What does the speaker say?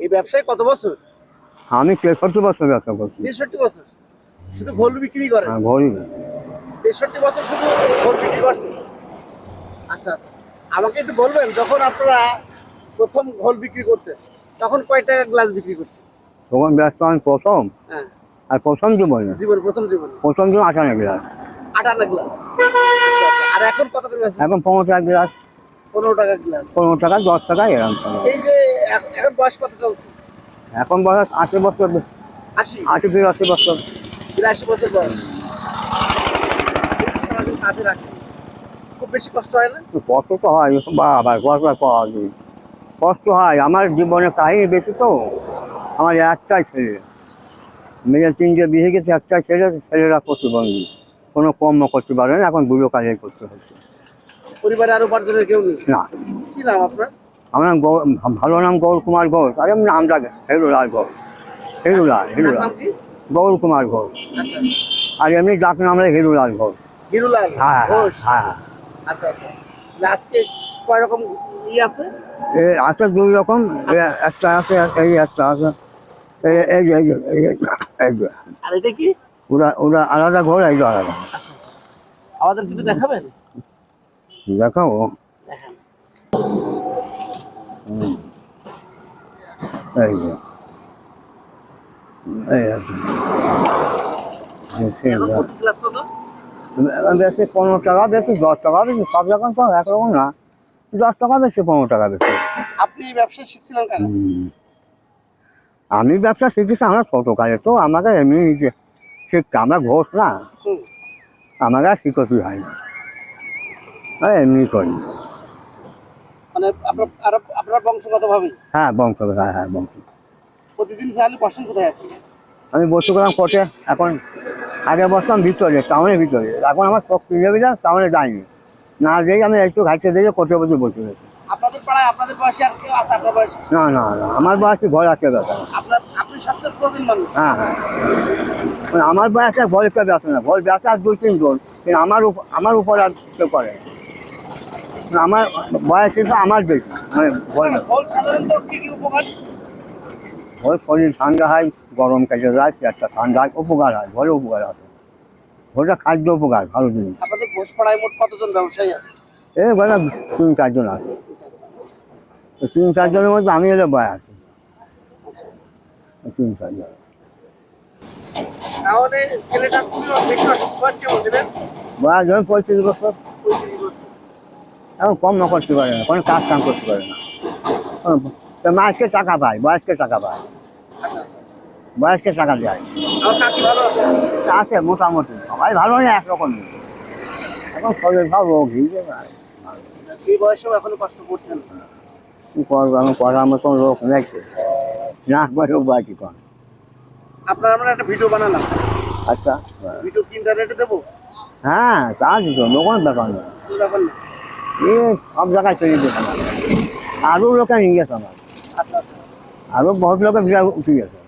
এই ব্যবসায় কত বছর? আমি 63 বছর ব্যবসা করছি। 63 বছর শুধু ঘোল বিক্রি করেন? হ্যাঁ, ঘড়ি 63 বছর শুধু ঘোল বিক্রি করছেন? আচ্ছা আচ্ছা, আমাকে একটু বলবেন যখন আপনারা প্রথম ঘোল বিক্রি করতেন তখন কয় টাকা গ্লাস বিক্রি করতেন? তখন ব্যস্ত আমি প্রথম, হ্যাঁ, আর প্রথম জীবন প্রথম জীবন প্রথম জীবন 58 গ্লাস। 58 গ্লাস। আচ্ছা আচ্ছা, আর এখন কত করে বেচেন? এখন 15 টাকা গ্লাস, 15 টাকা গ্লাস। 15 টাকা 10 টাকা এরকম। এই যে এখন বয়স কত চলছে? এখন বয়স 80 বছর, 80 80 বছর। 82 বছর বয়স। সারাদিন কাজে রাখেন, খুব বেশি কষ্ট হয় না? কষ্ট তো হয় বাবা, কষ্ট হয়। আমার জীবনে কাহিনী বেশি তো। আমার একটাই ছেলে, মেয়ে 3টে বিয়ে গেছে, একটাই ছেলে। ছেলেরা প্রতিবন্ধী, কোনো কর্ম করতে পারে না, এখন দুটো কাজে করতে হচ্ছে। পরিবারে আর উপার্জনের কেউ নেই? না। কি নাম আপনার? আমার নাম ভালো নাম গৌর কুমার ঘোষ। আরে নামটা হেরুলাল ঘোষ। হেরুলাল গৌর কুমার ঘোষ। আচ্ছা আচ্ছা, আর এমনি ডাক নাম হেরুলাল ঘোষ। হিরুলাল হ্যাঁ ঘোষ। হ্যাঁ। আচ্ছা আচ্ছা, আজকে কয় রকম আছে? আছে 2 রকম। একটা আছে, এই একটা আছে, এই যে। আর এটা কি? ওরা আলাদা ঘর, এই আলাদা। আচ্ছা আচ্ছা, আমাদের কিছু দেখাবেন? দেখাও। দেখেন। এই যে এই আছে। এখন প্রতি গ্লাস কত? বেশি 15 টাকা, বেশি 10 টাকা, বেশি সব রকম তো একরকম না। 10 টাকা বেশি, 15 টাকা বেশি। আপনি এই ব্যবসা শিখছিলেন কার কাছ থেকে? আমি ব্যবসা শিখেছি আমরা ছোট কাজে, তো আমাকে এমনি নিজে শিখতে, আমরা ঘোষ না, আমাকে আর শিখতে হয় না, এমনি করি। মানে আপনার বংশগত ভাবে? হ্যাঁ বংশ, হ্যাঁ হ্যাঁ বংশ। প্রতিদিন চাইলে বসেন কোথায় আপনি? আমি বসে করলাম কোর্টে। এখন আগে বসতাম ভিতরে, টাউনের ভিতরে। এখন আমার সব কিনে দিলাম, টাউনে যাইনি। না যেই আমি একটু ঘাটতে দিয়ে কোর্টে বসে বসে গেছি। আপনাদের পাড়ায় আপনাদের বয়সী আর কেউ আছে আপনার বয়সী? না না না, আমার বয়সে ঘর আছে ব্যাপার। আপনি সবচেয়ে প্রবীণ মানুষ? হ্যাঁ হ্যাঁ, আমার বয়সে ঘরে কেউ ব্যস্ত না। ঘর ব্যস্ত আর 2-3 জন, কিন্তু আমার উপর আর কেউ করে না। আমার বয়স কিন্তু আমার বেশি, মানে ঘোল সাধারণত কি কি উপকার? ঘর শরীর ঠান্ডা হয়, গরম কেটে যায়, পেটটা ঠান্ডা হয়, উপকার হয়, ঘরে উপকার আছে। ঘরটা খাদ্য উপকার, ভালো জিনিস। আপনাদের ঘোষ পাড়ায় মোট কতজন ব্যবসায়ী আছে? এই ঘরে 3-4 জন আছে। 3-4 জনের মধ্যে আমি এলে বয় আছি। 3-4 জন। তাহলে ছেলেটা খুবই বেশি অসুস্থ, বয়স কেমন ছিলেন? বয়স ধরেন 35 বছর। 35 বছর। এখন কম না করতে পারে না, কোনো কাজ কাম করতে পারে না। মাসকে টাকা পায়, বয়সকে টাকা পায়, আচ্ছা আচ্ছা, বয়সকে টাকা দেয়। আমার কাকি ভালো আছে? আছে মোটামুটি, সবাই ভালো নেই, একরকমই। এখন শরীর ভালো, রোগ হিসেবে এই বয়সেও এখনো কষ্ট করছেন? কি করবো, আমি করার মতন লোক নেই, না রোগ বা কি কর। আপনার আমরা একটা ভিডিও বানালাম। আচ্ছা, ভিডিও কি ইন্টারনেটে দেবো? হ্যাঁ তা দিত, কোনো ব্যাপার নেই। কোনো ব্যাপার না। এ সব জায়গায় চলে যেতে আমার, আরও লোকে নিয়ে গেছে আমার, আচ্ছা আচ্ছা, আরও বহুত লোকের ভিড় উঠে গেছে।